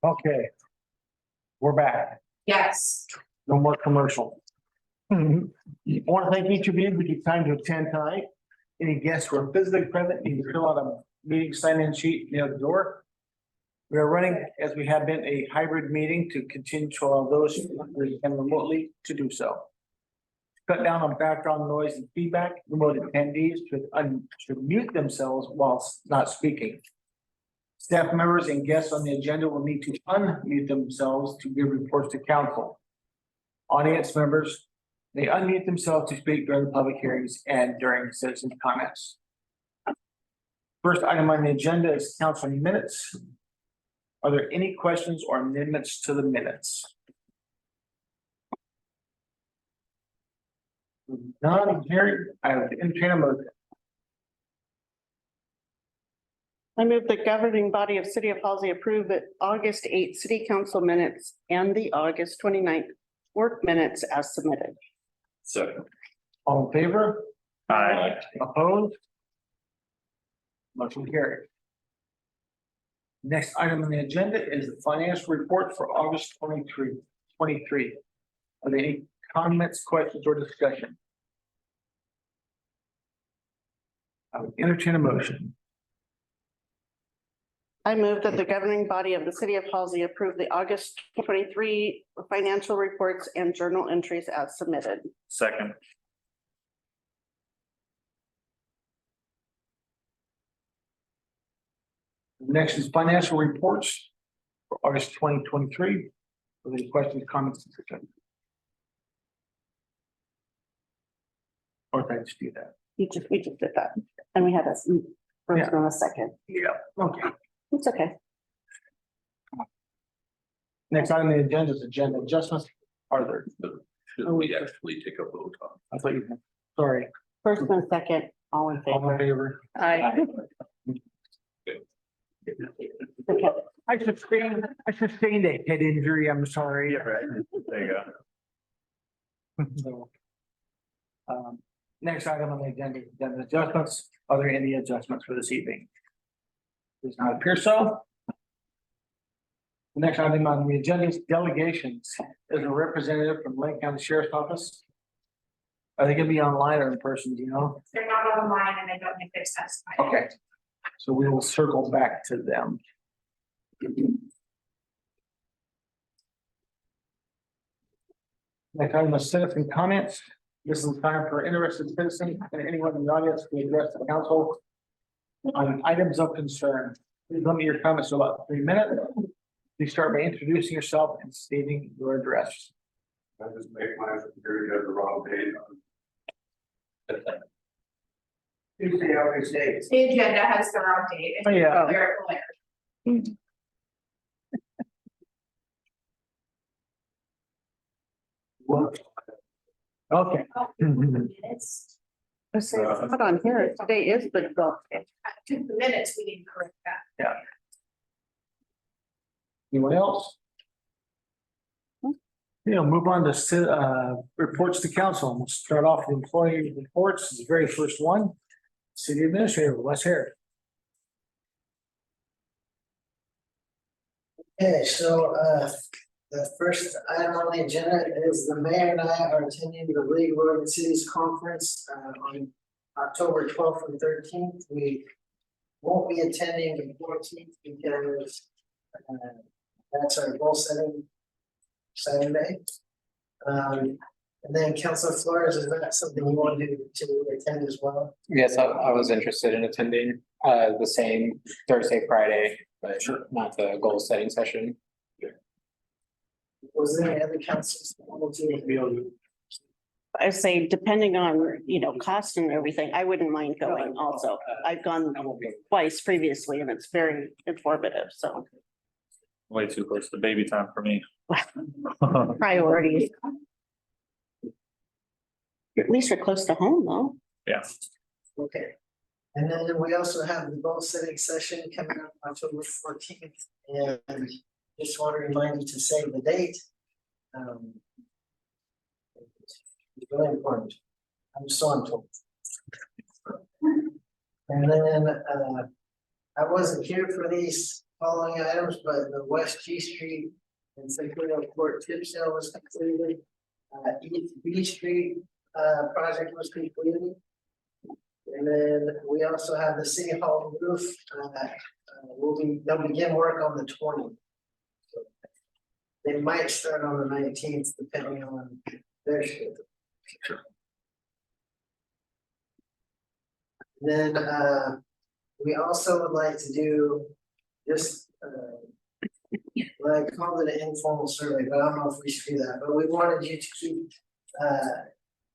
Okay. We're back. Yes. No more commercial. I want to thank each of you who took time to attend tonight. Any guests who are physically present, you can fill out a meeting sign-in sheet near the door. We are running, as we have been, a hybrid meeting to continue to allow those who can remotely to do so. Cut down on background noise and feedback, remote attendees should mute themselves while not speaking. Staff members and guests on the agenda will need to unmute themselves to give reports to council. Audience members may unmute themselves to speak during the public hearings and during citizen comments. First item on the agenda is council minutes. Are there any questions or amendments to the minutes? None here. I would entertain a motion. I move the governing body of City of Halsey approve the August 8th city council minutes and the August 29th work minutes as submitted. Second. All in favor? Aye. Opposed? Motion carried. Next item on the agenda is the financial report for August 23. Are there any comments, questions, or discussion? I would entertain a motion. I move that the governing body of the City of Halsey approve the August 23 financial reports and journal entries as submitted. Second. Next is financial reports for August 2023. Are there any questions, comments, discussion? Or did I just do that? We just did that. And we had a first and a second. Yeah. Okay. It's okay. Next item on the agenda is agenda adjustments. Are there? Should we actually take a vote on? I thought you, sorry, First and a second, all in all in favor. favor? Aye. Okay. I sustained a head injury. I'm sorry. Right. There you go. So, next item on the agenda, adjustments. Are there any adjustments for this evening? Does not appear so. The next item on the agenda is delegations. There's a representative from Lake County Sheriff's Office. Are they gonna be online or in person, do you know? They're not online and I don't think they're specified. Okay, so we will circle back to them. Next item is citizen comments. This is time for interested citizens and anyone in the audience to address the council on items of concern. Please limit your comments to about 3 minutes. Please start by introducing yourself and stating your address. I just make my computer get the wrong date. Tuesday, August 8th. The agenda has the wrong date. Oh, yeah. Okay. Minutes. I say, hold on here. Today is the 12th. To the minutes, we didn't correct that. Anyone else? Move on to reports to council. We'll start off with employee reports. This is the very first one. City Administrator, Wes Harris. Okay, so the first item on the agenda is the mayor and I are attending the League of Oregon Cities Conference on October 12th and 13th. We won't be attending the 14th because that's our goal setting Saturday. And then Councilor Flores, is that something you want to attend as well? Yes, I was interested in attending the same Thursday, Friday, but not the goal setting session. Was there any other councils that wanted to? I say, depending on, cost and everything, I wouldn't mind going also. I've gone twice previously and it's very informative, so. Way too close to baby time for me. Priorities. At least we're close to home though. Yeah. Okay. And then we also have the goal setting session coming up October 14th, and just want to remind you to save the date. It's really important. I'm told. And then I wasn't here for these following items, but the West G Street and Centennial Court tip sale was completed. East B Street, project was completed. And then we also have the City Hall roof, they'll begin work on the 20th. So they might start on the 19th, depending on their schedule. Then, we also would like to do just, what I called it an informal survey, but I don't know if we should do that, but we wanted you to keep,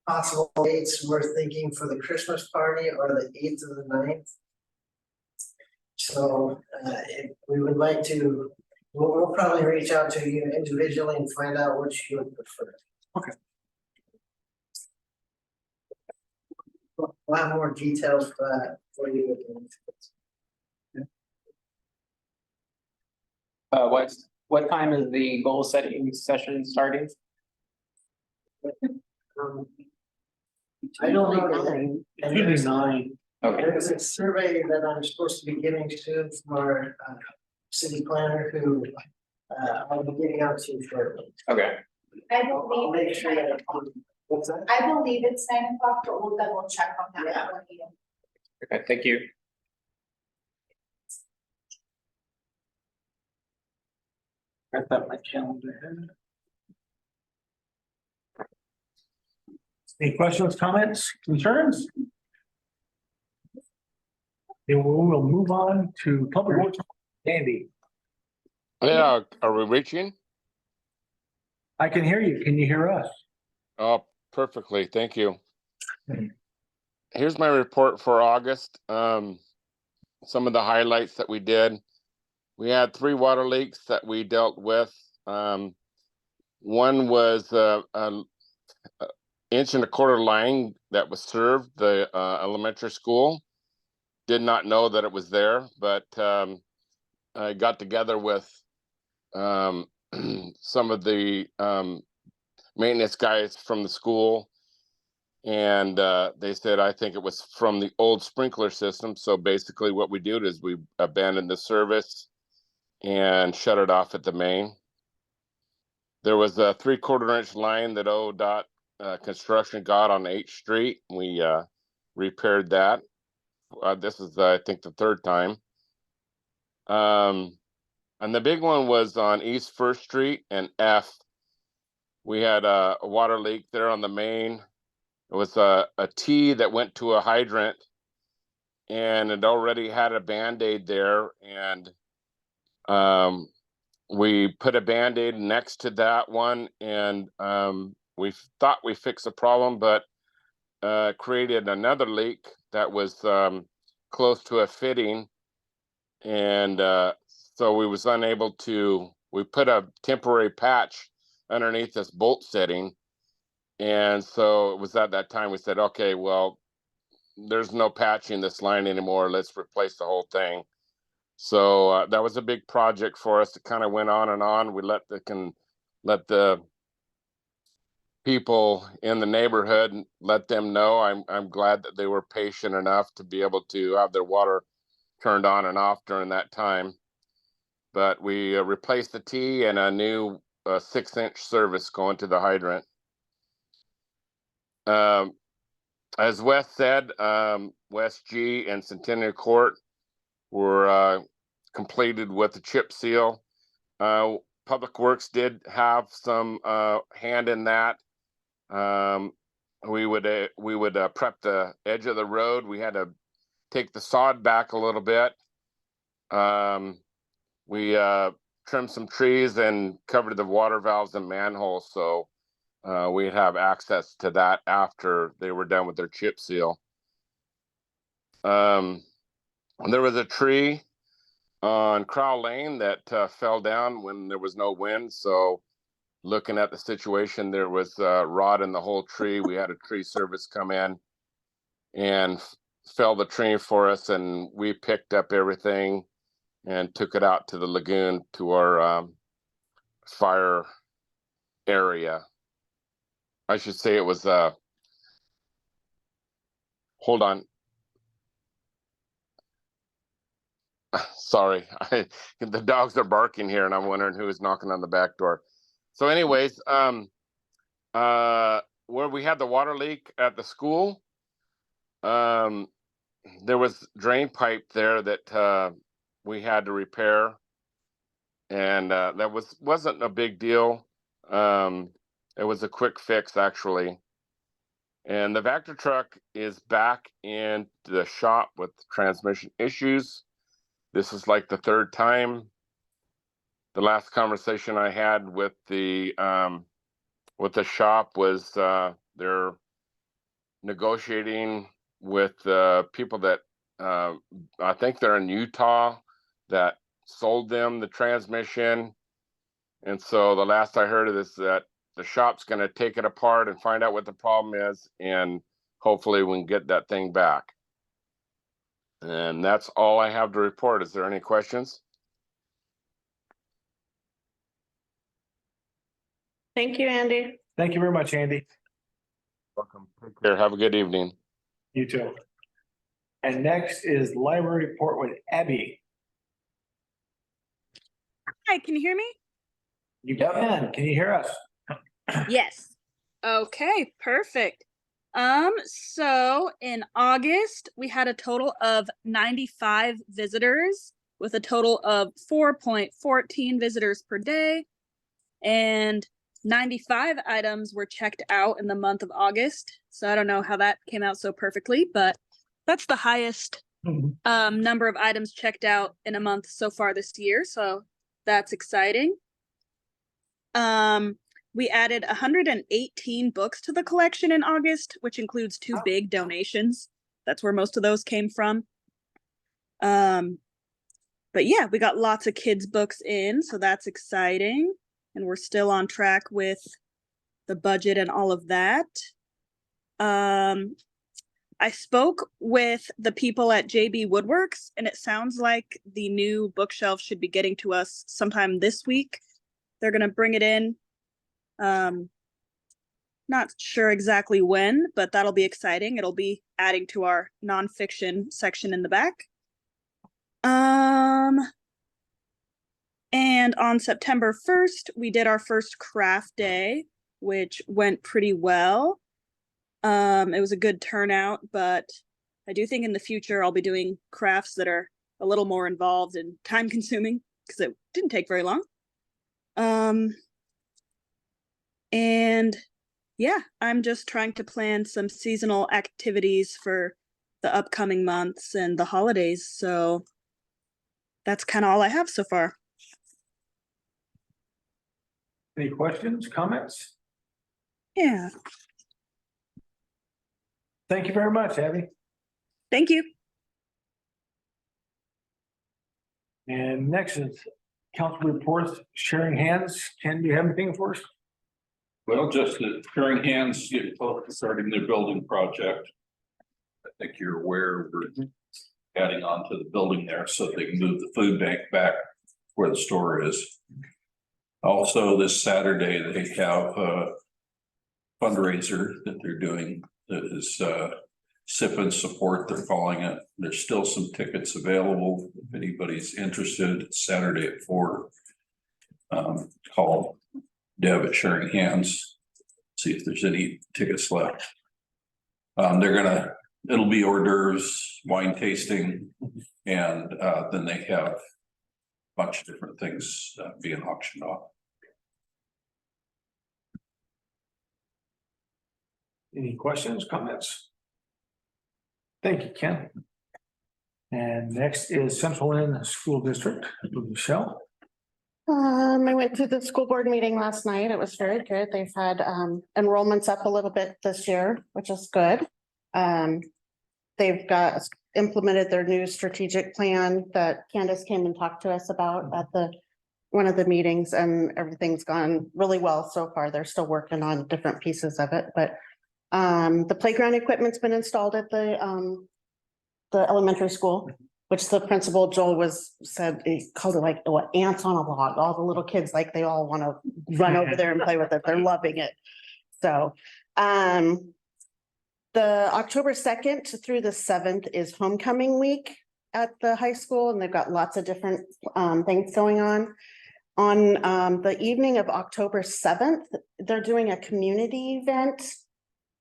possible dates we're thinking for the Christmas party or the 8th or the 9th. So, if we would like to, we'll probably reach out to you individually and find out which you would prefer. Okay. We'll have more details for that for you. What time is the goal setting session starting? Um, I don't know. Nine. And Usually there's, 9. Okay, there's a survey that I'm supposed to be giving soon from our city planner who I'll be getting out to you shortly. okay, I I'll believe make it's sure 9 that. o'clock. What's that? I believe it's 9 o'clock, but we'll double check on that. Yeah. before meeting. okay, thank you. Got that on my calendar. Any questions, comments, concerns? Then we'll move on to public works. Andy, Yeah, are we reaching? I can hear you. Can you hear us? Oh, perfectly. Thank you. Mhm. Here's my report for August. Some of the highlights that we did. We had 3 water leaks that we dealt with. One was an 1.25 inch line that was served the elementary school. Did not know that it was there, but I got together with some of the maintenance guys from the school, and they said, I think it was from the old sprinkler system. So basically what we do is we abandoned the service and shut it off at the main. There was a 3/4 inch line that ODOT construction got on 8th Street. We repaired that. This is, I think, the 3rd time. And the big one was on East 1st Street and F. We had a water leak there on the main. It was a T that went to a hydrant, and it already had a Band-Aid there. And we put a Band-Aid next to that one, and we thought we fixed the problem, but created another leak that was close to a fitting. And so we was unable to, we put a temporary patch underneath this bolt setting. And so it was at that time we said, okay, well, there's no patching this line anymore. Let's replace the whole thing. So that was a big project for us. It kind of went on and on. We let the people in the neighborhood, let them know. I'm glad that they were patient enough to be able to have their water turned on and off during that time. But we replaced the T and a new 6-inch service going to the hydrant. As Wes said, West G and Centennial Court were completed with the chip seal. Public Works did have some hand in that. We would prep the edge of the road. We had to take the sod back a little bit. We trimmed some trees and covered the water valves and manholes, so we'd have access to that after they were done with their chip seal. There was a tree on Crowell Lane that fell down when there was no wind. So looking at the situation, there was rot in the whole tree. We had a tree service come in and fell the tree for us, and we picked up everything and took it out to the lagoon to our fire area. I should say it was, hold on. Sorry, the dogs are barking here and I'm wondering who is knocking on the back door. So anyways, where we had the water leak at the school, there was drain pipe there that we had to repair. And that wasn't a big deal. It was a quick fix actually. And the Vector truck is back in the shop with transmission issues. This is like the third time. The last conversation I had with the shop was they're negotiating with people that I think they're in Utah that sold them the transmission. And so the last I heard of this, that the shop's going to take it apart and find out what the problem is, and hopefully we can get that thing back. And that's all I have to report. Is there any questions? Thank you, Andy. Thank you very much, Andy. Welcome. Take care. Have a good evening. You too. And next is library report with Abby. Hi, can you hear me? You can. Can you hear us? Yes. Okay, perfect. So in August, we had a total of 95 visitors with a total of 4.14 visitors per day. And 95 items were checked out in the month of August. So I don't know how that came out so perfectly, but that's the highest number of items checked out in a month so far this year. So that's exciting. We added 118 books to the collection in August, which includes 2 big donations. That's where most of those came from. But yeah, we got lots of kids' books in, so that's exciting. And we're still on track with the budget and all of that. I spoke with the people at JB Woodworks, and it sounds like the new bookshelf should be getting to us sometime this week. They're going to bring it in. Not sure exactly when, but that'll be exciting. It'll be adding to our nonfiction section in the back. And on September 1st, we did our first craft day, which went pretty well. It was a good turnout, but I do think in the future I'll be doing crafts that are a little more involved and time consuming because it didn't take very long. And yeah, I'm just trying to plan some seasonal activities for the upcoming months and the holidays. So that's kind of all I have so far. Any questions, comments? Yeah. Thank you very much, Abby. Thank you. And next is council reports, sharing hands. Ken, do you have anything for us? Well, just that sharing hands, getting close to starting their building project. I think you're aware we're adding on to the building there so they can move the food bank back where the store is. Also, this Saturday, they have a fundraiser that they're doing that is sip and support, they're calling it. There's still some tickets available if anybody's interested. It's Saturday at 4. Call Deb at Sharing Hands, see if there's any tickets left. It'll be hors d'oeuvres, wine tasting, and then they have a bunch of different things being auctioned off. Any questions, comments? Thank you, Ken. And next is Central End School District, Michelle. I went to the school board meeting last night. It was very good. They've had enrollments up a little bit this year, which is good. They've got implemented their new strategic plan that Candace came and talked to us about at one of the meetings, and everything's gone really well so far. They're still working on different pieces of it, but the playground equipment's been installed at the elementary school, which the principal Joel said he called it like what, ants on a log. All the little kids, like they all want to run over there and play with it. They're loving it. So the October 2nd through the 7th is homecoming week. at the high school and they've got lots of different things going on. On the evening of October 7th, they're doing a community event.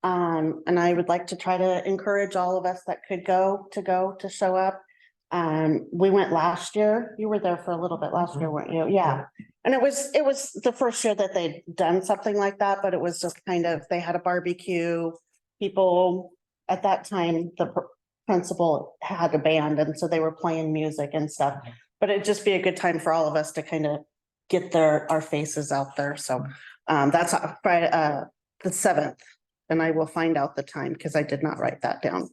And I would like to try to encourage all of us that could go to show up. We went last year. You were there for a little bit last year, weren't you? Yeah. And it was the first year that they'd done something like that, but it was just kind of, they had a barbecue. People at that time, the principal had a band and so they were playing music and stuff. But it'd just be a good time for all of us to kind of get our faces out there. So that's Friday, the 7th. And I will find out the time because I did not write that down.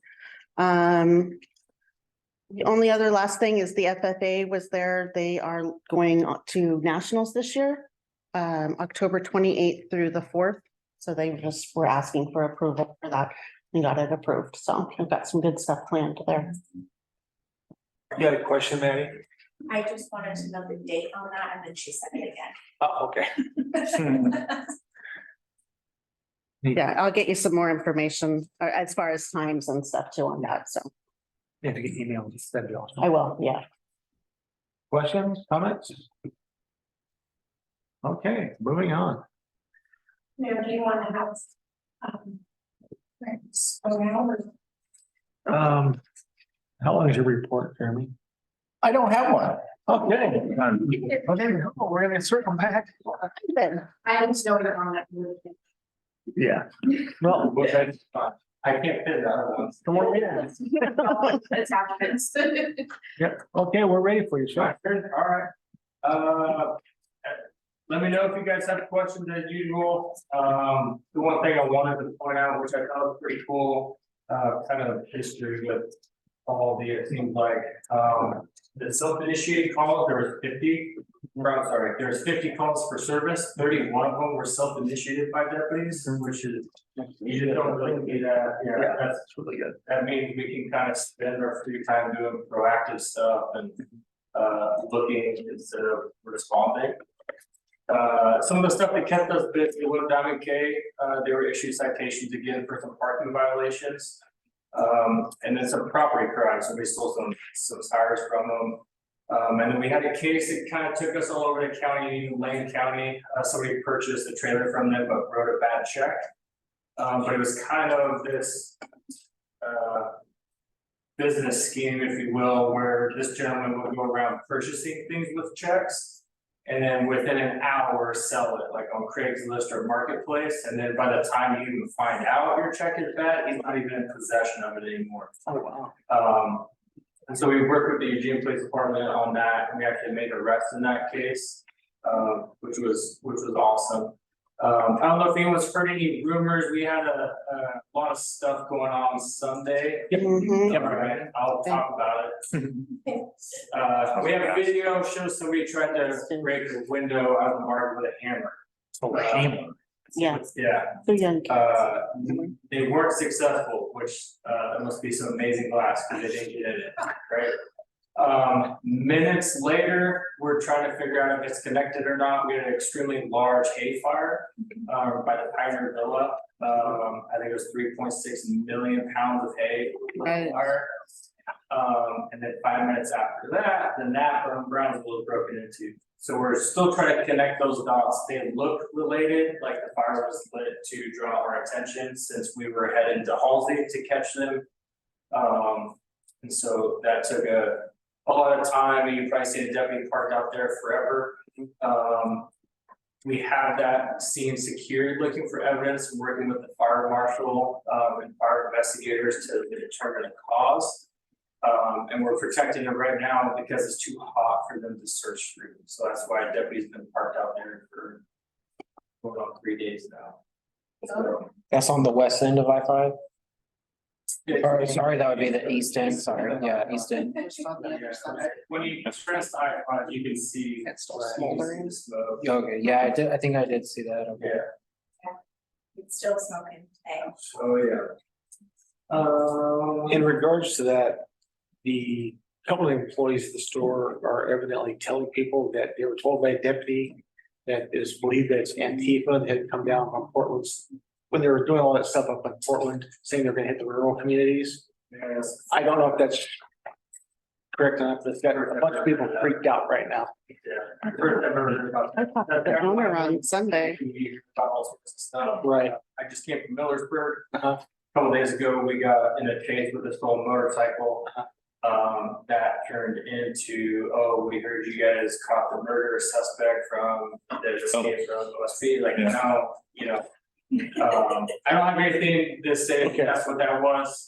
The only other last thing is the FFA was there. They are going to nationals this year, October 28th through the 4th. So they just were asking for approval for that and got it approved. So we've got some good stuff planned there. You got a question, Maddie? I just wanted to know the date on that, and then she said it again. Oh, okay. Yeah, I'll get you some more information as far as times and stuff too on that. So If you get email, just send it off. I will, yeah. Questions, comments? Okay, moving on. Mayor, do you want to have? Around or? How long is your report, Jeremy? I don't have one. Okay. Okay, we're gonna circle back. I just know you're on that. Yeah. Well, I can't fit that one. come on in. Attachments. Yep, okay, we're ready for you, sir. Alright. Let me know if you guys have questions as usual. The one thing I wanted to point out, which I thought was pretty cool, kind of history with all it seems like, the self-initiated calls, there was 50. I'm sorry, there's 50 calls for service, 31 of them were self-initiated by deputies, which is, you just don't really see that, yeah, that's really good. That means we can kind of spend our free time doing proactive stuff and looking instead of responding. Some of the stuff that kept us busy with Diamond K, they were issued citations again for some parking violations. And then some property crimes, so we stole some tires from them. And then we had a case that kind of took us all over the county, Lane County. Somebody purchased a trailer from them, but wrote a bad check. But it was kind of this business scheme, if you will, where this gentleman would go around purchasing things with checks. And then within an hour, sell it like on Craigslist or Marketplace. And then by the time you even find out your check is bad, he's not even in possession of it anymore. Oh, wow. And so we worked with the Eugene Police Department on that, and we actually made arrests in that case, which was awesome. I don't know if anyone's heard any rumors. We had a lot of stuff going on Sunday. Mhm. All right, I'll talk about it. We have a video shows somebody tried to break a window out of the market with a hammer. Oh, hammer. Yeah, Yeah, they're young kids. they weren't successful, which there must be some amazing glass because they didn't get in it, right? Minutes later, we're trying to figure out if it's connected or not. We had an extremely large hay fire by the Pioneer Villa. I think it was 3.6 million pounds of hay. Right. Fire. And then 5 minutes after that, the Napa and Brownsville was broken into. So we're still trying to connect those dots. They look related, like the fire was lit to draw our attention since we were headed to Halsey to catch them. And so that took a lot of time, and you probably see the deputy parked out there forever. We have that scene secured, looking for evidence, working with the fire marshal and fire investigators to determine the cause. And we're protecting them right now because it's too hot for them to search through. So that's why deputies been parked out there for going on 3 days now. So, That's on the west end of I-5. yeah, Sorry, that would be the east end, sorry, yeah, east end. when you press I-5, you can see It's still smoldering. smoke. Okay, yeah, I think I did see that, okay. Yeah, It's still smoking today. so yeah. In regards to that, the couple of employees at the store are evidently telling people that they were told by a deputy that it is believed that it's Antifa that had come down from Portland when they were doing all that stuff up in Portland, saying they're gonna hit the rural communities. Yes. I don't know if that's correct enough, there's got a bunch of people freaked out right now. I've heard about I talked to the owner on Sunday. About all sorts of stuff. Right. I just came from Millersburg. Uh-huh. A Couple days ago, we got in a chase with a stolen motorcycle. That turned into, oh, we heard you guys caught the murder suspect from that escaped from OSB, like, no, you know. I don't have anything to say, Okay. that's what that was,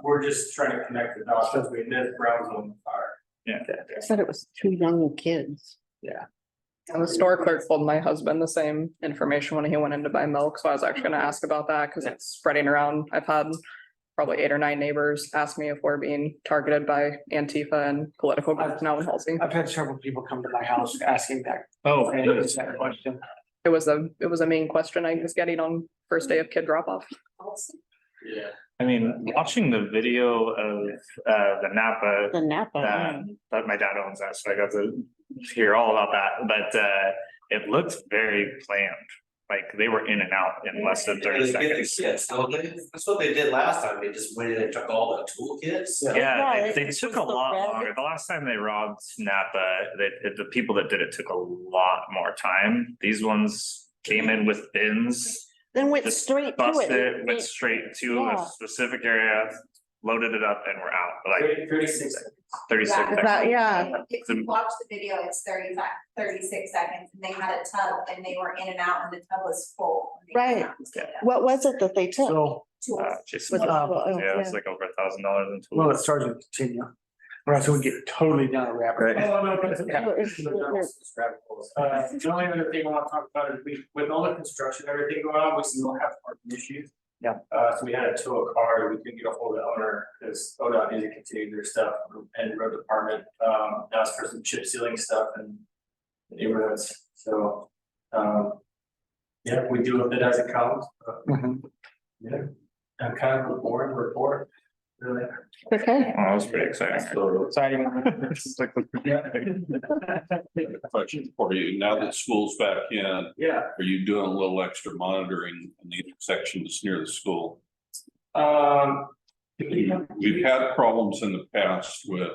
we're just trying to connect the dots, because we did Brownsville fire. They said it was two young kids. And the store clerk told my husband the same information when he went in to buy milk, so I was actually gonna ask about that, cause it's spreading around. I've had probably 8 or 9 neighbors ask me if we're being targeted by Antifa and political groups now in Halsey. I've had several people come to my house asking that. Oh, That question. It was a main question I was getting on first day of kid drop off. Yeah. I mean, watching the video of the Napa The Napa. that my dad owns that, so I got to hear all about that, but it looked very planned. Like they were in and out in less than 30 seconds. Yes, don't they? That's what they did last time. They just went in and took all the toolkits. Yeah, Yeah, they it took was a the lot red- longer. The last time they robbed Napa, the people that did it took a lot more time. These ones came in with bins, Then went just straight to busted it. it, went straight to Yeah. a specific area, loaded it up and we're out, like 36 seconds. 36 Yeah. seconds. That, yeah, If you watch the video, it's 36 seconds, and they had a tub, and they were in and out, and the tub was full. when they came Right. out and picked it up. what was it that they took? So, Tools. Just, Was it- oh, yeah, it's like over $1,000 in well, tools. it's Sergeant continue. Or else we get totally down a rabbit. Right. Oh, no, but it's- Yeah. The only other thing I want to talk about is with all the construction, and everything going on, we still have parking issues. Yeah. So we had to tow a car, we couldn't get a hold of the owner, because ODOT needed to continue their stuff and road department, asked for some chip sealing stuff and neighborhoods, so, yeah, we deal with it as it comes. Mhm. Yeah, I'm kind of a boring report, really. Okay. Oh, that was pretty exciting. So, Exciting. It's like- question for you, now that school's back in, Yeah, are you doing a little extra monitoring in the intersections near the school? We've had problems in the past with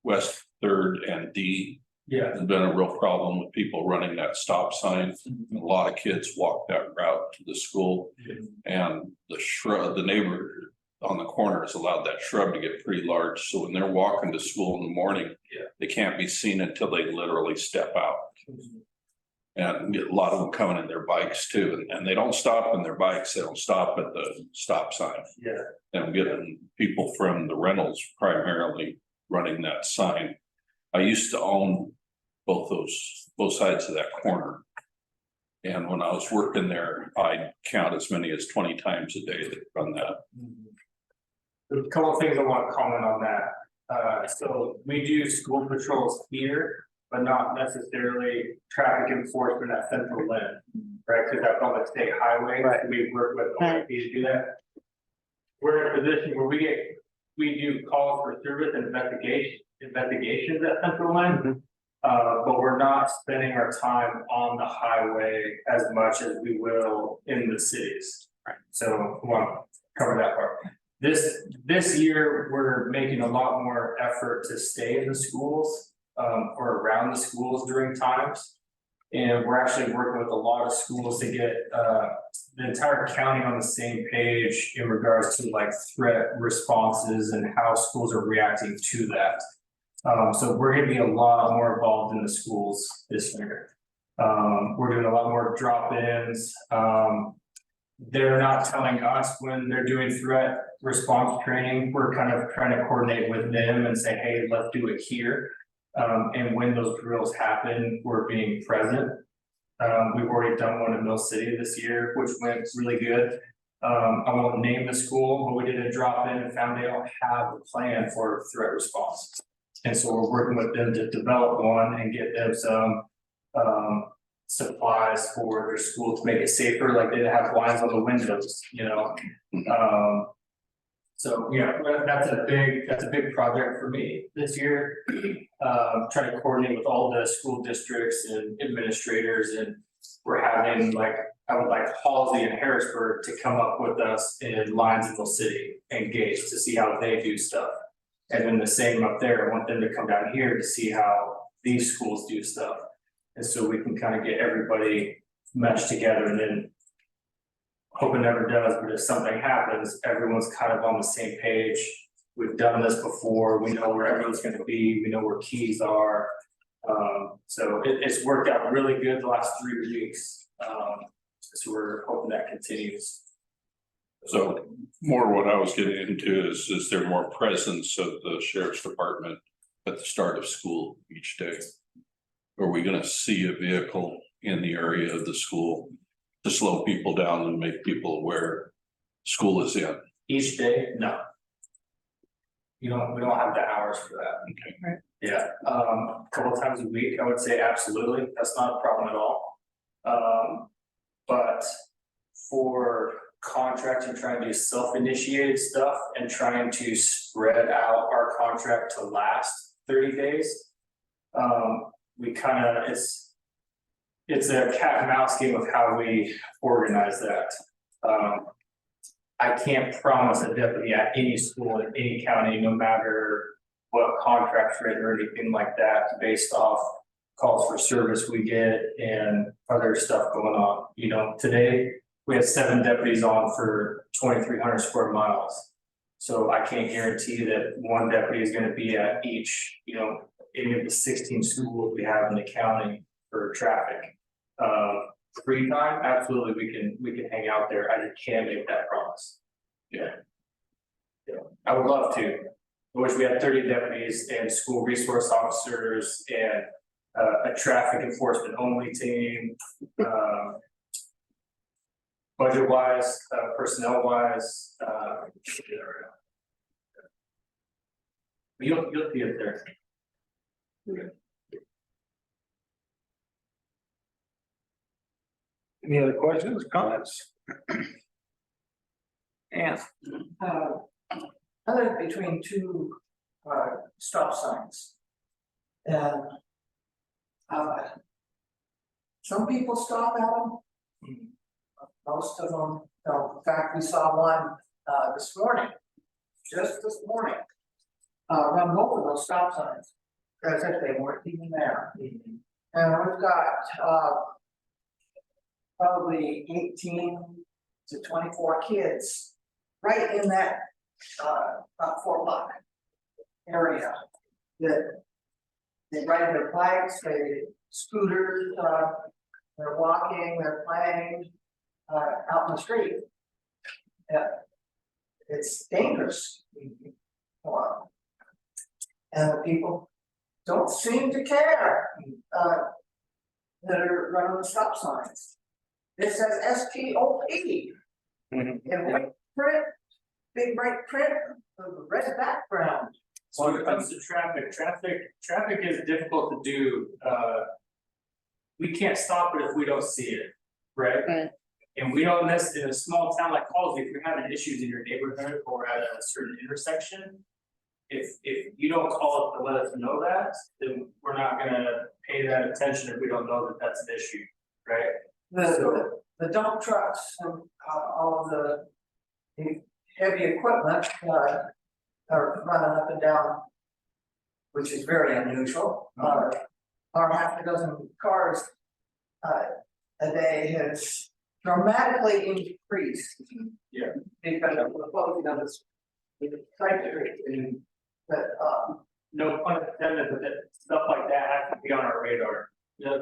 West Third and D. yeah, There's been a real problem with people running that stop sign. A lot of kids walk that route to the school. And the shrub, the neighbor on the corner has allowed that shrub to get pretty large, so when they're walking to school in the morning. Yeah. They can't be seen until they literally step out. And a lot of them coming in their bikes too, and they don't stop in their bikes, they don't stop at the stop sign. yeah. And I'm getting people from the rentals primarily running that sign. I used to own both sides of that corner. And when I was working there, I'd count as many as 20 times a day that run that. There's a couple of things I want to comment on that. So we do school patrols here, but not necessarily traffic enforcement at Central Lynn. Right, because that's on the state highway. Right. We work with OIP to do that. We're in a position where we do calls for service and investigations at Central Lynn. But we're not spending our time on the highway as much as we will in the cities. Right. So we want to cover that part. This year, we're making a lot more effort to stay in the schools, or around the schools during times. And we're actually working with a lot of schools to get, the entire county on the same page in regards to like threat responses and how schools are reacting to that. So we're gonna be a lot more involved in the schools this year. We're doing a lot more drop-ins. They're not telling us when they're doing threat response training. We're kind of trying to coordinate with them and say, hey, let's do it here. And when those drills happen, we're being present. We've already done one in Mill City this year, which went really good. I won't name the school, but we did a drop-in and found they don't have a plan for threat response. And so we're working with them to develop one and get them some supplies for their school to make it safer, like they have lines on the windows, you know? So, yeah, that's a big project for me this year. Trying to coordinate with all the school districts and administrators, and we're having I would like Halsey and Harrisburg to come up with us in Lionsville City, engage to see how they do stuff. And then the same up there, I want them to come down here to see how these schools do stuff. And so we can kind of get everybody meshed together and then hope it never does, but if something happens, everyone's kind of on the same page. We've done this before, we know where everyone's gonna be, we know where keys are. So it's worked out really good the last 3 weeks. So we're hoping that continues. So more what I was getting into is there more presence of the sheriff's department at the start of school each day? Are we gonna see a vehicle in the area of the school to slow people down and make people aware school is in? Each day, no. We don't have the hours for that. Okay. Right. Yeah, a couple times a week, I would say absolutely, that's not a problem at all. But for contracting, trying to do self-initiated stuff and trying to spread out our contract to last 30 days. We kind of, it's a cat and mouse game of how we organize that. I can't promise a deputy at any school in any county, no matter what contract's written or anything like that, based off calls for service we get and other stuff going on. You know, today we had 7 deputies on for 2,300 square miles. So I can't guarantee that one deputy is gonna be at each, any of the 16 schools we have in the county for traffic. Free time, absolutely, we can hang out there. I just can't make that promise. Yeah. I would love to. I wish we had 30 deputies and school resource officers and a traffic enforcement only team. Budget wise, personnel wise, you'll see it there. Any other questions, comments? And I live between 2 stop signs. And some people stop at them. Most of them don't. In fact, we saw one this morning, just this morning. Run over those stop signs, as if they weren't even there. And we've got probably 18 to 24 kids right in that about 4 block area that they ride their bikes, they scooters, they're walking, they're playing out in the street. Yeah, it's dangerous. And the people don't seem to care that are running the stop signs. It says STOP. In white print, big bright print, with a red background. So when it comes to traffic is difficult to do. We can't stop it if we don't see it, right? Right. And we don't in a small town like Halsey, if you're having issues in your neighborhood or at a certain intersection. If you don't call up to let us know that, then we're not gonna pay that attention if we don't know that that's an issue, right? The dump trucks and all of the heavy equipment are running up and down, which is very unusual. Our half a dozen cars a day has dramatically increased. Yeah. Because of the closing of this factory and that No pun intended, but that stuff like that has to be on our radar.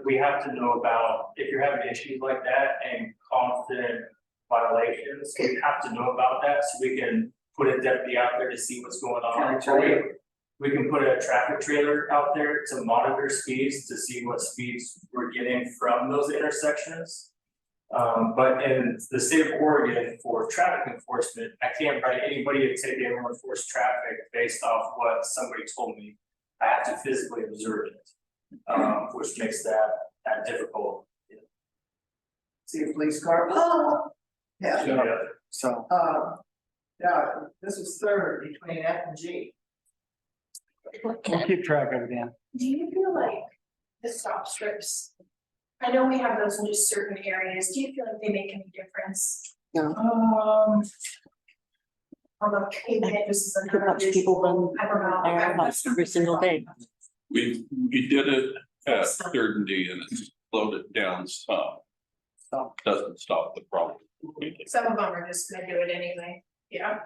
We have to know about, if you're having issues like that and constant violations, we have to know about that so we can put a deputy out there to see what's going on. We can put a traffic trailer out there to monitor speeds, to see what speeds we're getting from those intersections. But in the state of Oregon for traffic enforcement, I can't write anybody a ticket or enforce traffic based off what somebody told me. I have to physically observe it, which makes that difficult. see a police car. Yeah. So. Yeah, this is third between F and G. We'll keep track of it, Dan. Do you feel like the stop strips? I know we have those in just certain areas. Do you feel like they make any difference? on the pavement, just as Pretty much people been I don't know. there almost every single day. We did it at Third and it's slowed it down some. Doesn't stop the problem. Some of them are just gonna do it anyway, yeah.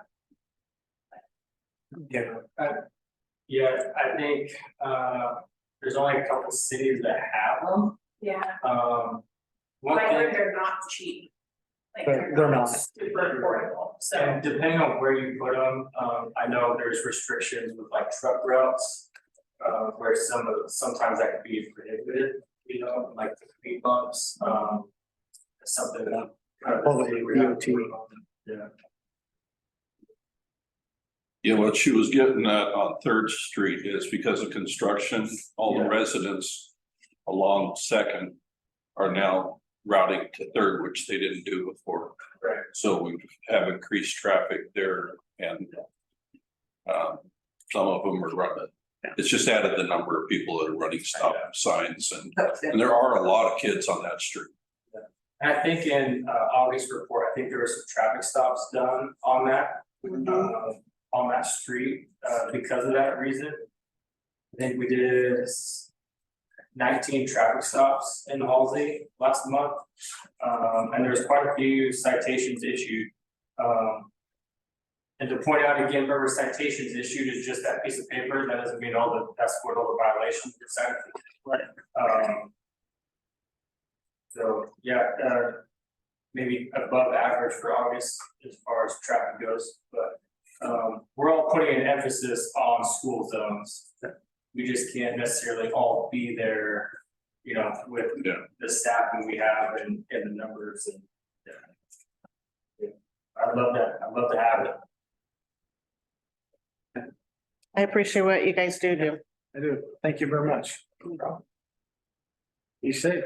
Yeah, I think, there's only a couple cities that have them. Yeah, One I heard thing, they're not cheap. Like They're not. super affordable, so. and depending on where you put them, I know there's restrictions with like truck routes. Where sometimes that could be prohibited, you know, like the speed bumps, something that. Yeah. Yeah, what she was getting at on Third Street is because of construction, all the Yeah. residents along Second are now routing to Third, which they didn't do before. Right. So we have increased traffic there and some of them are running. It's just added the number of people that are running stop signs and there are a lot of kids on that street. And I think in August report, I think there were some traffic stops done on that street, because of that reason. I think we did 19 traffic stops in Halsey last month. And there's quite a few citations issued. And to point out again, remember citations issued is just that piece of paper, that doesn't mean that's what all the violations are cited. Right. So, yeah, maybe above average for August as far as traffic goes, but we're all putting an emphasis on school zones. We just can't necessarily all be there, you know, with the staffing we have and the numbers and. Yeah. I love that, I'd love to have it. I appreciate what you guys do. I do. Thank you very much. Be safe.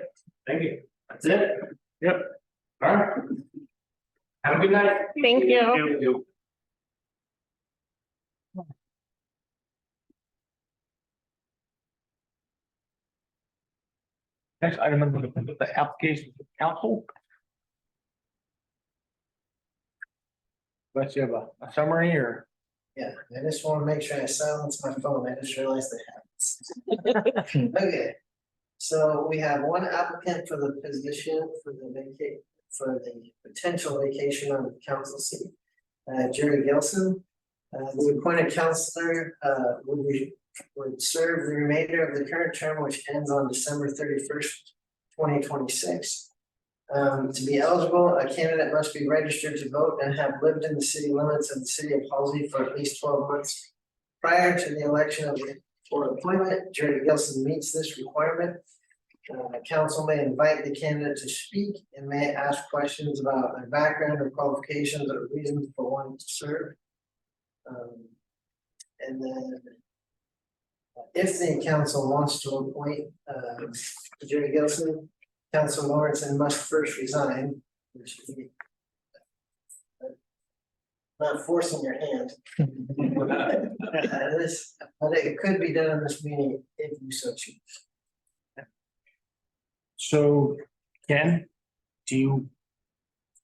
Thank you. That's it. Yep. All right. Have a good night. Thank you. Next item on the application for council. But you have a summary or? Yeah, I just wanna make sure I silence my phone, I just realized that happens. Okay, so we have one applicant for the position for the potential vacation on the council seat. Jerry Gilson, the appointed counselor, would serve the remainder of the current term, which ends on December 31st, 2026. To be eligible, a candidate must be registered to vote and have lived in the city limits of the city of Halsey for at least 12 months prior to the election of or appointment. Jerry Gilson meets this requirement. Council may invite the candidate to speak and may ask questions about their background or qualifications or reasons for wanting to serve. And then if the council wants to appoint Jerry Gilson, Council Lawrenson must first resign, which is not forcing your hand. But it could be done in this meeting if you so choose. So, Ken, do you?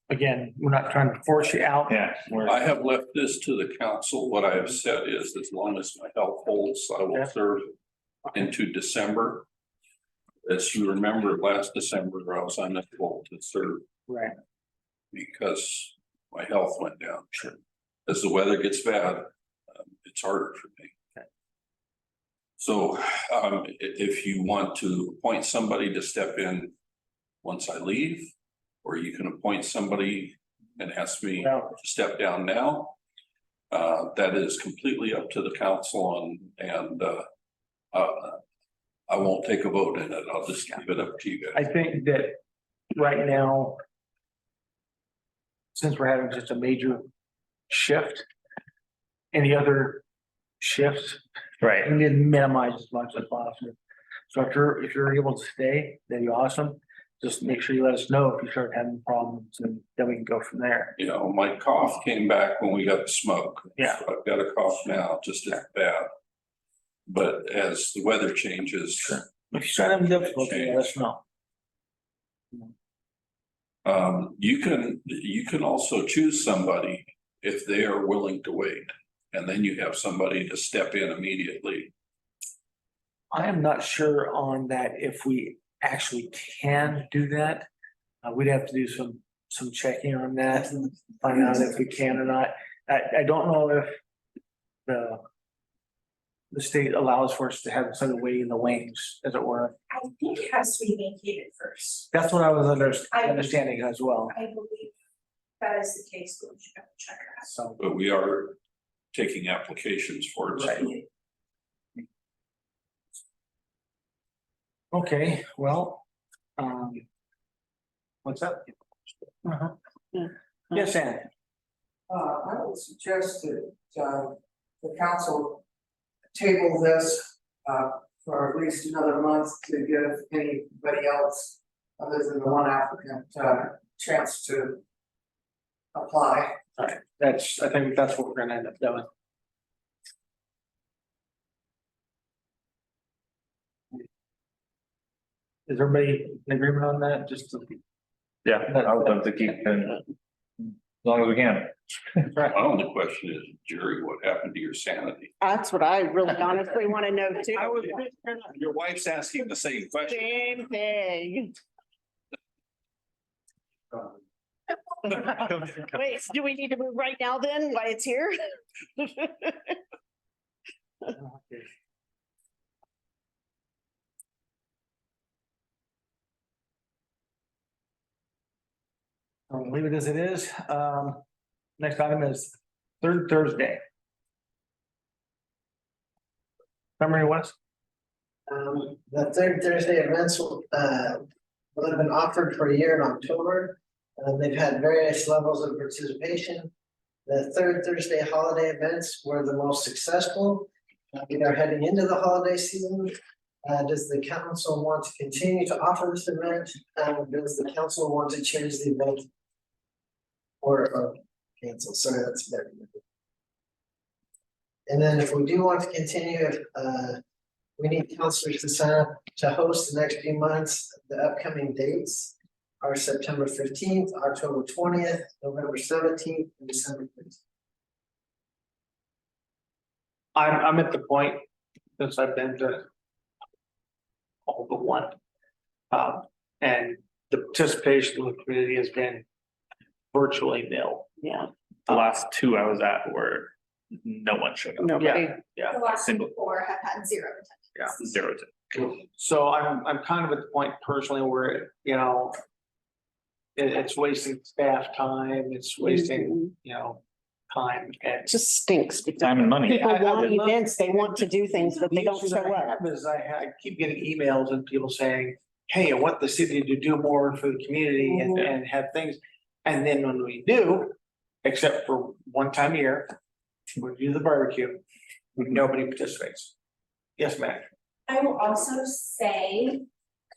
Again, we're not trying to force you out. Yeah. I have left this to the council. What I have said is as long as my health holds, I will serve into December. As you remember, last December, I was unable to serve. Right. Because my health went down. Sure. As the weather gets bad, it's harder for me. Okay. So if you want to appoint somebody to step in once I leave, or you can appoint somebody and ask me to step down now. That is completely up to the council and I won't take a vote in it. I'll just leave it up to you I guys. think that right now, since we're having just a major shift, any other shifts, Right. we need to minimize as much as possible. So if you're able to stay, that'd be awesome. Just make sure you let us know if you start having problems and then we can go from there. You know, my cough came back when we got the smoke. Yeah. So I've got a cough now, just as bad. But as the weather changes. Sure. If you start having difficulty, let us know. You can also choose somebody if they are willing to wait. And then you have somebody to step in immediately. I am not sure on that if we actually can do that. We'd have to do some checking on that and find out if we can or not. I don't know if the state allows for us to have something waiting in the wings, as it were. I think it has to be vacated first. That's what I was understanding as well. I believe that is the case, but we should have to check it out. So, But we are taking applications for it. Right. Okay, well, what's up? Yes, Ann. I would suggest that, the council table this, for at least another month to give anybody else, other than the one applicant, chance to apply. Alright, I think that's what we're gonna end up doing. Is everybody in agreement on that? Just to. Yeah, I would love to keep it as long as we can. My only question is, Jerry, what happened to your sanity? That's what I really honestly want to know too. Your wife's asking the same question. Same thing. Wait, do we need to move right now then, while it's here? I'll leave it as it is. Next item is third Thursday. Summary, Wes? The third Thursday events will have been offered for a year in October. They've had various levels of participation. The third Thursday holiday events were the most successful. We are heading into the holiday season. Does the council want to continue to offer this event? Does the council want to change the event? Or cancel, sorry, that's better. And then if we do want to continue, we need councilors to sign up to host the next few months. The upcoming dates are September 15th, October 20th, November 17th, and December 15th. I'm at the point, since I've been to all but one. And the participation of the community has been virtually nil. Yeah. The last two I was at were no one showed up. Nobody. The last Single. 4 have had 0 Yeah, attendance. 0 to. So I'm kind of at the point personally where, you know. It's wasting staff time, it's wasting, you know, time and. It just stinks because Time and money. people I want would love- events, they want to do things, but they The don't issues show I up. have is I keep getting emails and people saying, hey, I want the city to do more for the community and have things. And then when we do, except for one time a year, we do the barbecue, nobody participates. Yes, ma'am. I will also say,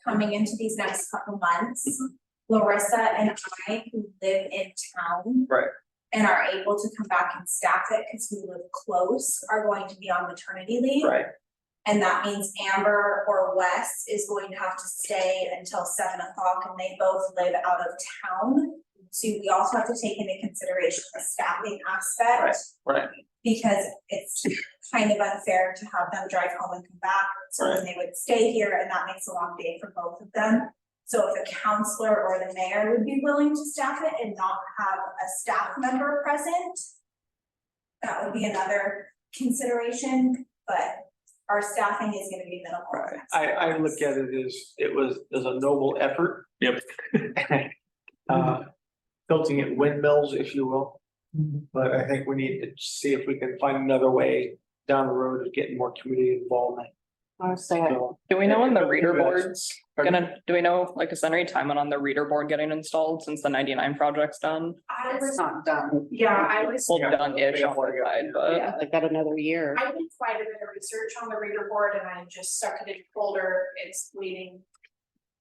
coming into these next couple months, Larissa and I, who live in town. Right. And are able to come back and staff it because we live close, are going to be on maternity leave. Right. And that means Amber or Wes is going to have to stay until 7 o'clock, and they both live out of town. So we also have to take into consideration the staffing aspect. Right. Because it's kind of unfair to have them drive home and come back, so then they would stay here, and that makes a long day for both of them. So if a counselor or the mayor would be willing to staff it and not have a staff member present, that would be another consideration, but our staffing is gonna be minimal. I look at it as, it was a noble effort. Yep. Tilting at windmills, if you will. But I think we need to see if we can find another way down the road of getting more community involvement. Honestly, So, Do we know when the reader Yes. board's do we know, like, is there any timeline on the reader board getting installed since the 99 project's done? it's not done. I was. Well, done-ish on the side, but Yeah, they got another year. I did quite a bit of research on the reader board and I just stuck it in a folder, it's waiting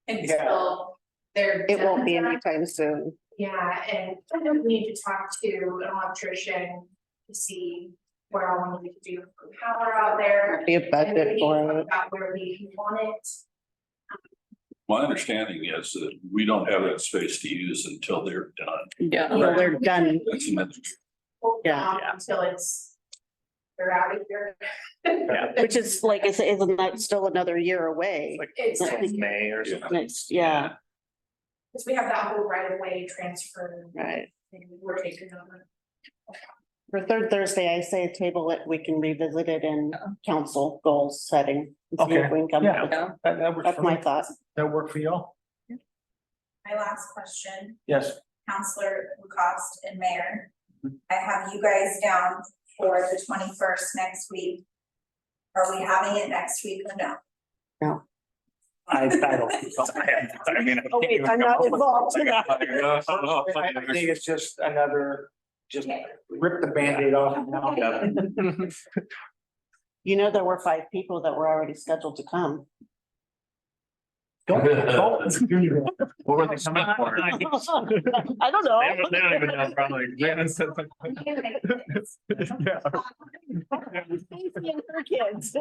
until they're. It won't be done. anytime soon. Yeah, and I don't need to talk to an electrician to see what all we need to do for power out there. Be a And we budget need to for talk it. about where we want it. My understanding is that we don't have that space to use until they're done. yeah. Well, they're done. That's another. hold Yeah. off until it's, they're out of here. Which is like, isn't that still another year away? It's, May or something. Next, yeah, because we have that whole right of way transfer. right. thing we're taking over. For third Thursday, I say table it, we can revisit it in council goals setting. and see if Okay, we can come yeah. up with- That works That's for my me. thought. That work for y'all? My last question, Yes. Counselor Lacoste and Mayor. I have you guys down for the 21st next week. Are we having it next week or no? I don't. I mean. Oh, wait, I'm not involved. I think it's just another, just rip the Band-Aid off now. You know, there were 5 people that were already scheduled to come. Don't. What were they coming for? I don't know. They don't even know probably. They haven't said Stacy and her kids.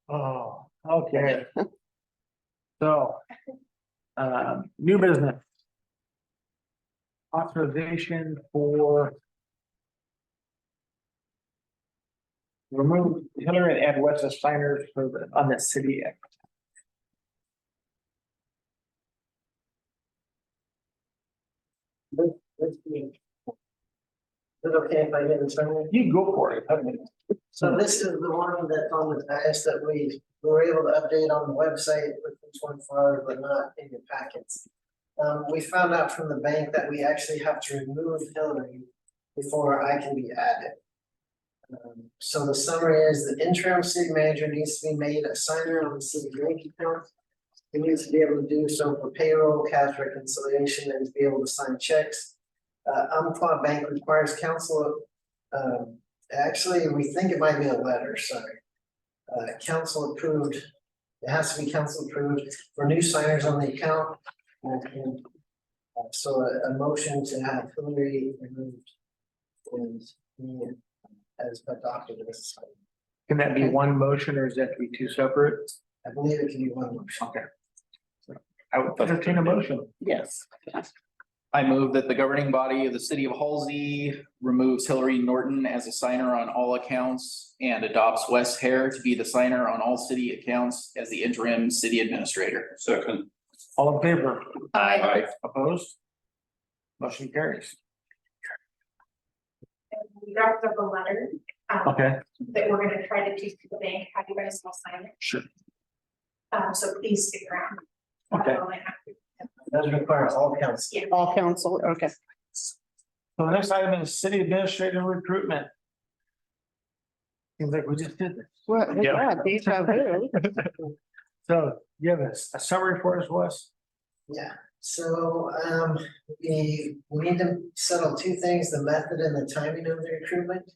Oh, okay. So. New business. Authorization for. Remove Hillary and add West as signers for the, on the city act. Is it okay if I get it started? You can go for it. So this is the one that's on the dice that we were able to update on the website within 24 hours, but not in your packets. We found out from the bank that we actually have to remove Hillary before I can be added. So the summary is the interim city manager needs to be made a signer on the city bank account. He needs to be able to do so for payroll, cash reconciliation, and to be able to sign checks. Umpqua Bank requires council, actually, we think it might be a letter, sorry. Council approved, it has to be council approved for new signers on the account. So a motion to have Hillary removed is as adopted as a sign. Can that be one motion or is that to be 2 separate? I believe it can be one motion. Okay. I would entertain a motion. Yes. I move that the governing body of the city of Halsey removes Hillary Norton as a signer on all accounts and adopts Wes Hare to be the signer on all city accounts as the interim city administrator. Second. All in favor? Aye. Opposed? Motion carries. And we dropped up a letter. Okay. That we're gonna try to take to the bank, have you guys all sign it, Sure. so please stick around. Okay. Does require all council. Yeah. All council, okay. So the next item is city administrative recruitment. Seems like we just did this. What, yeah, deja vu. So you have a summary for us, Wes? Yeah, so we need to settle 2 things, the method and the timing of the recruitment.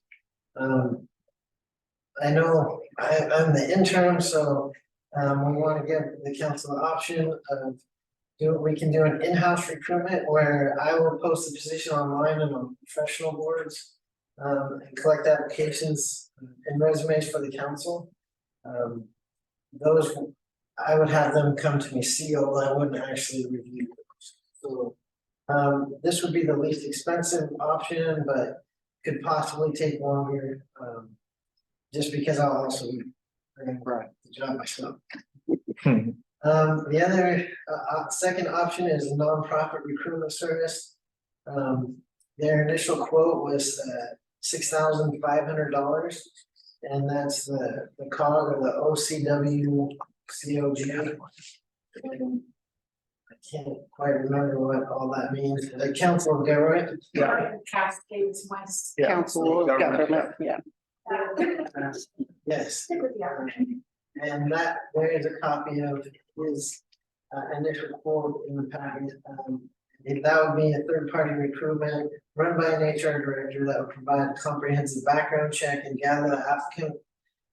I know I'm the interim, so we want to give the council an option of we can do an in-house recruitment where I will post the position online and on professional boards. And collect applications and resumes for the council. Those, I would have them come to me sealed, I wouldn't actually review those. So this would be the least expensive option, but could possibly take longer. Just because I'll also be doing the job myself. The other second option is a nonprofit recruitment service. Their initial quote was $6,500, and that's the COG or the OCW COG. And I can't quite remember what all that means. The Council of Government. Cascades West. Council of government, yeah. Yes. Stick with the other. And that, there is a copy of his initial quote in the packet. And that would be a third-party recruitment run by an HR director that would provide a comprehensive background check and gather the applicant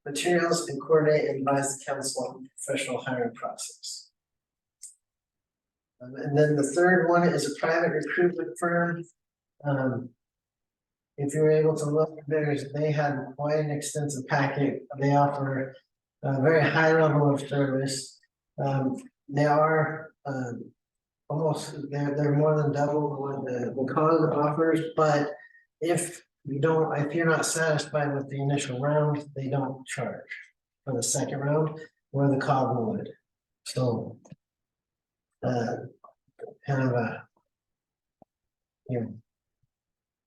materials and coordinate and advise the council on the professional hiring process. And then the third one is a private recruitment firm. If you're able to look, they had quite an extensive packet. They offer a very high level of service. They are almost, they're more than double what the COG offers, but if if you're not satisfied with the initial round, they don't charge for the second round, where the COG would. So kind of a, you know,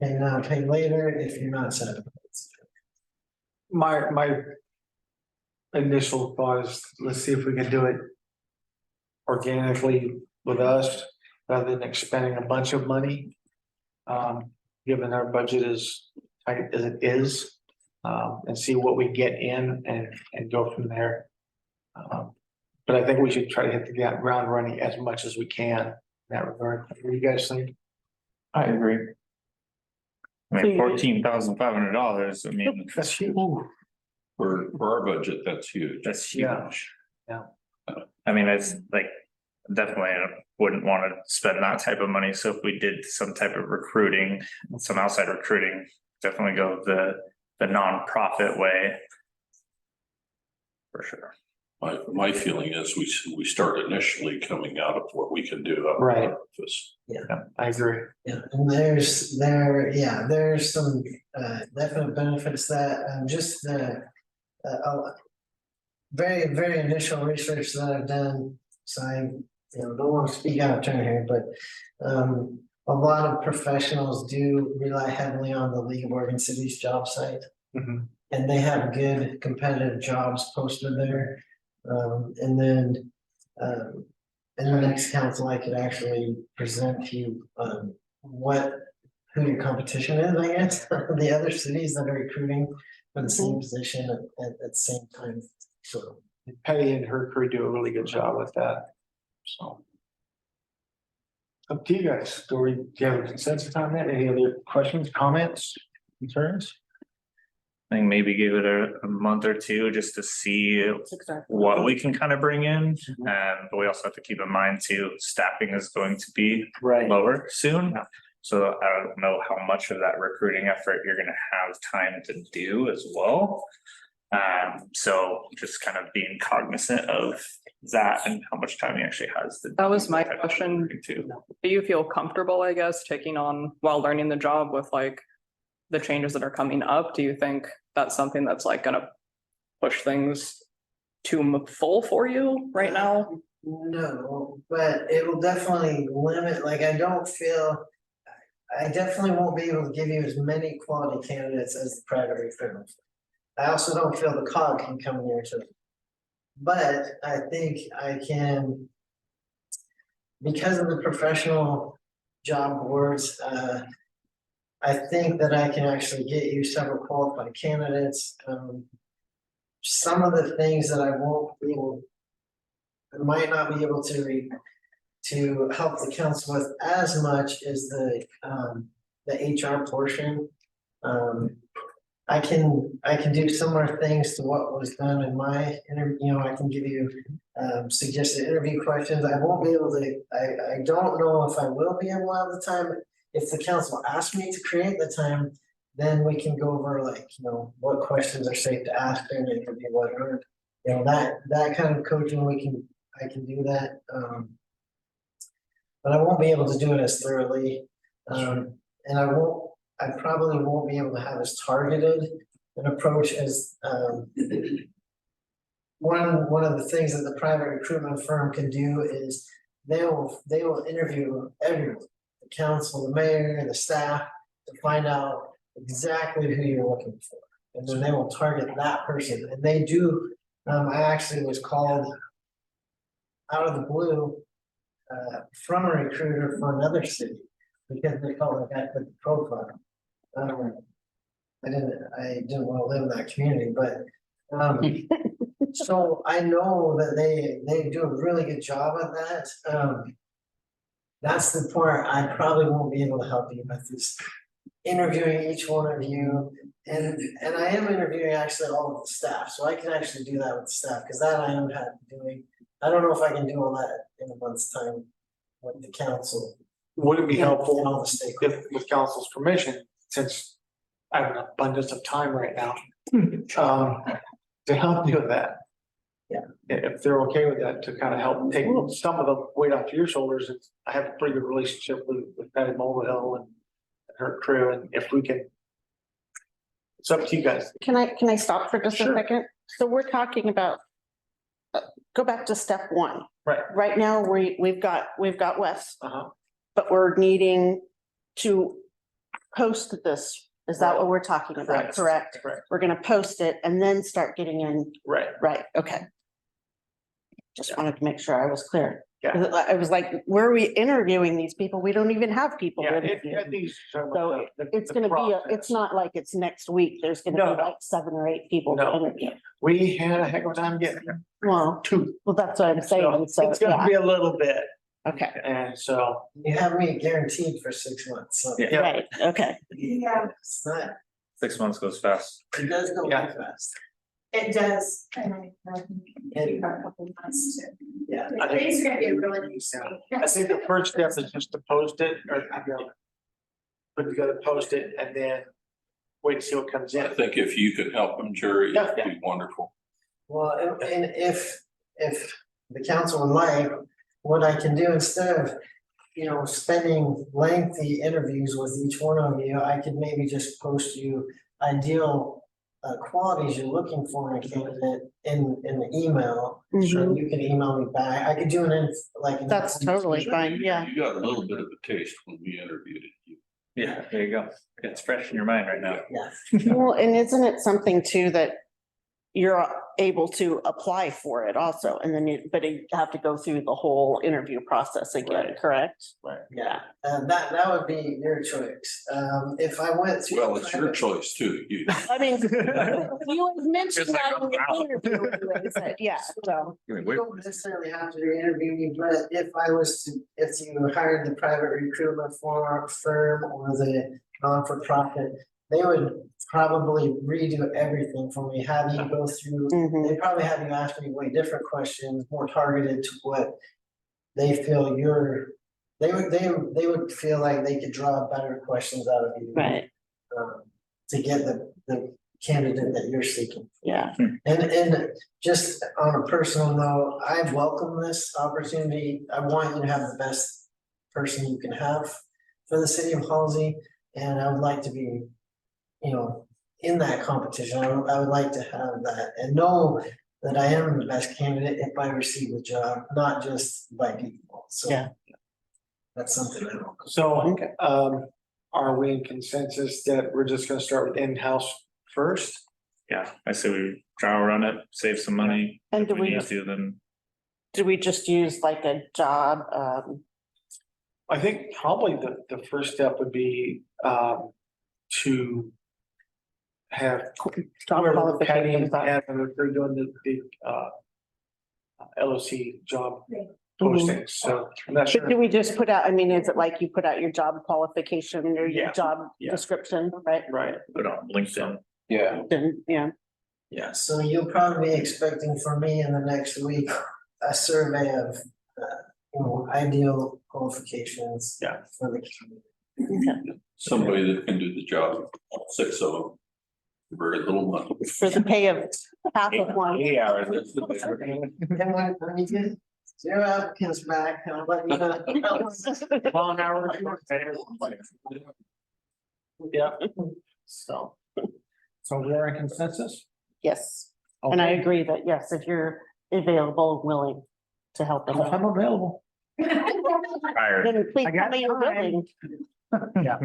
pay now, pay later if you're not satisfied. My initial thought is, let's see if we can do it organically with us, rather than expending a bunch of money. Given our budget is tight as it is, and see what we get in and go from there. But I think we should try to hit the ground running as much as we can in that regard. What do you guys think? I agree. I mean, $14,500, I mean, That's huge. For our budget, that's huge. that's Yeah. huge. Yeah. I mean, it's like, definitely wouldn't want to spend that type of money, so if we did some type of recruiting, some outside recruiting, definitely go the nonprofit way. For sure. My feeling is we start initially coming out of what we can do up in Right. our office. I agree. Yeah, and there's some definite benefits that just the very, very initial research that I've done. So I don't want to speak out of turn here, but a lot of professionals do rely heavily on the League of Oregon Cities job site. Mhm. And they have good competitive jobs posted there. And then in the next council, I could actually present to you who your competition is, I guess, the other cities that are recruiting for the same position at the same time. So Patty and her crew do a really good job with that. So. Up to you guys. Do you have a consensus on that? Any other questions, comments, concerns? I think maybe give it a month or two just to see That's exactly. what we can kind of bring in. But we also have to keep in mind too, staffing is going to be Right. lower soon. So I don't know how much of that recruiting effort you're gonna have time to do as well. So just kind of being cognizant of that and how much time he actually has. That was my type of question. recruiting too. Do you feel comfortable, I guess, taking on while learning the job with like the changes that are coming up? Do you think that's something that's like gonna push things too full for you right now? no, but it will definitely limit, like, I definitely won't be able to give you as many quality candidates as the private recruitment. I also don't feel the COG can come near to it. But I think I can, because of the professional job boards, I think that I can actually get you several qualified candidates. Some of the things that I might not be able to help the council with as much is the HR portion. I can do similar things to what was done in my interview, I can give you suggested interview questions. I won't be able to, I don't know if I will be able to have the time. If the council asks me to create the time, then we can go over like, what questions are safe to ask during the interview, what aren't. That kind of coaching, I can do that. But I won't be able to do it as thoroughly. And I probably won't be able to have as targeted an approach as one of the things that the private recruitment firm can do is they will interview everyone, the council, the mayor, and the staff to find out exactly who you're looking for. And then they will target that person. And they do, I actually was called out of the blue from a recruiter for another city because they felt like I fit the profile. I didn't want to live in that community, but so I know that they do a really good job at that. That's the part I probably won't be able to help you with is interviewing each one of you. And I am interviewing actually all of the staff, so I can actually do that with the staff, because that I am doing. I don't know if I can do all that in a month's time with the council. Would it be And helpful all the stakeholders. if, with council's permission, since I have an abundance of time right now, to help you with that? If they're okay with that, to kind of help take some of the weight off your shoulders. I have a pretty good relationship with Patty Mulvihill and her crew, and if we can. It's up to you guys. Can I stop for just a Sure. second? So we're talking about. Go back to step one. Right. Right now, we've got Wes, Uh-huh. but we're needing to post this. Is that what we're talking about? Correct. Correct? Correct. We're gonna post it and then start getting in. Right. Right, okay. Just wanted to make sure I was clear. Yeah. I was like, where are we interviewing these people? We don't even have people. Yeah, to I interview. think you should talk So about it's the gonna be, process. it's not like it's next week. There's gonna No, be no. like 7 or 8 people to No. interview. We had a heck of a time getting there. Well, 2. well, that's what I'm saying. So, It's gonna yeah, be a little bit, okay, and so. You have me guaranteed for 6 months, so. Yeah. right, okay. Yeah, It's not, 6 months goes fast. it does go Yeah. pretty fast. it does, and I think a couple months too. Yeah. I think- Things are gonna be really interesting. I think the first step is just to post it, or, put together, post it, and then wait to see what comes I in. think if you could help them, Jerry, that'd Yeah. be wonderful. Well, and if the council would like, what I can do instead of, spending lengthy interviews with each one of you, I could maybe just post you ideal qualities you're looking for in a candidate in the email. So Mhm. you can email me back. I could do an. That's totally fine, yeah. You got a little bit of a taste when we interviewed you. Yeah, there you go. It's fresh in your mind right now. Yeah. Well, and isn't it something too that you're able to apply for it also, and then but you have to go through the whole interview process again, Right. correct? Yeah, that would be your choice. If I went through. Well, it's your choice too. You, I mean, you had mentioned that in the interview, I said, yeah, so. You don't necessarily have to interview me, but if you hired the private recruitment firm or the non-for-profit, they would probably redo everything for me, have you go through, Mhm. they probably have you ask me way different questions, more targeted to what they feel they would feel like they could draw better questions out of you. Right, To get the candidate that you're seeking. yeah, And just on a personal note, I welcome this opportunity. I want you to have the best person you can have for the city of Halsey. And I would like to be, in that competition. I would like to have that and know that I am the best candidate if I receive the job, not just by default. So Yeah. that's something I don't. So, Okay. are we in consensus that we're just gonna start with in-house first? Yeah, I say we trial run it, save some money. And If do we we need just- to, then do we just use like a job, I think probably the first step would be, to have. job whoever Patty qualifications? had, if they're doing the LOC job Mhm. postings, so I'm not sure. But do we just put out, I mean, is it like you put out your job qualification or your Yeah. job Yeah. description, right? Right, put on LinkedIn. Yeah. Then, yeah, yeah, So you'll probably be expecting from me in the next week, a survey of, ideal qualifications. Yeah. For the community. somebody that can do the job, 6 of them. Very little money. for the pay of half of one. 80 hours. And when you get 0 applicants back, I'll let you know. long hours. Yeah, so we're in consensus? Yes, and I Okay. agree that, yes, if you're available, and willing to help them, out, I'm available. Tired. then please I got tell me you're time. willing. Yeah.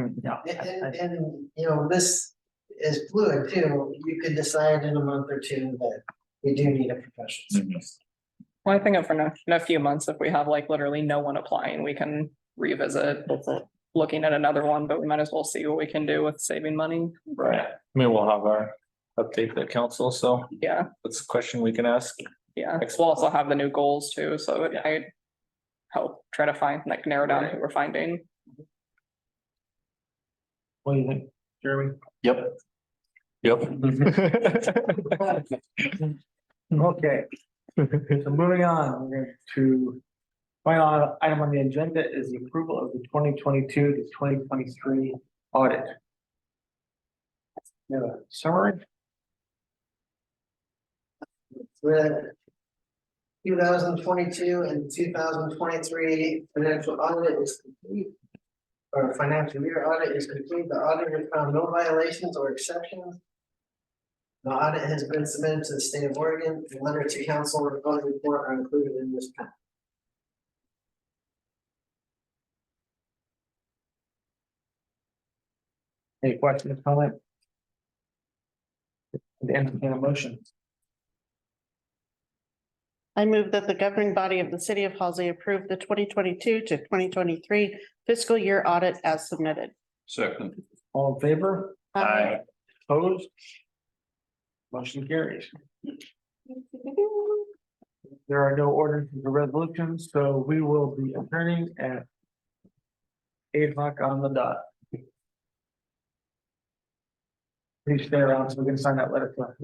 And this is fluid too. You could decide in a month or two that we do need a professional. Mhm. Well, I think in a few months, if we have like literally no one applying, we can revisit That's it. looking at another one, but we might as well see what we can do with saving money. Right. I mean, we'll have our update the council, so Yeah, that's a question we can ask. yeah. We'll also have the new goals too, so it might help try to narrow down who we're finding. What do you think, Jeremy? Yep. Yep. Okay, so moving on, we're going to. Final item on the agenda is the approval of the 2022 to 2023 audit. Yeah, summary? The 2022 and 2023 financial audit is complete. Or financial year audit is complete. The auditor found no violations or exceptions. The audit has been submitted to the state of Oregon. The letter to council and audit report are included in this pack. Any questions, comment? Entertain a motion. I move that the governing body of the city of Halsey approve the 2022 to 2023 fiscal year audit as submitted. Second. All in favor? Aye. Opposed? Motion carries. There are no orders or resolutions, so we will be adjourning at 8 o'clock on the dot. Please stay around so we can sign that letter. For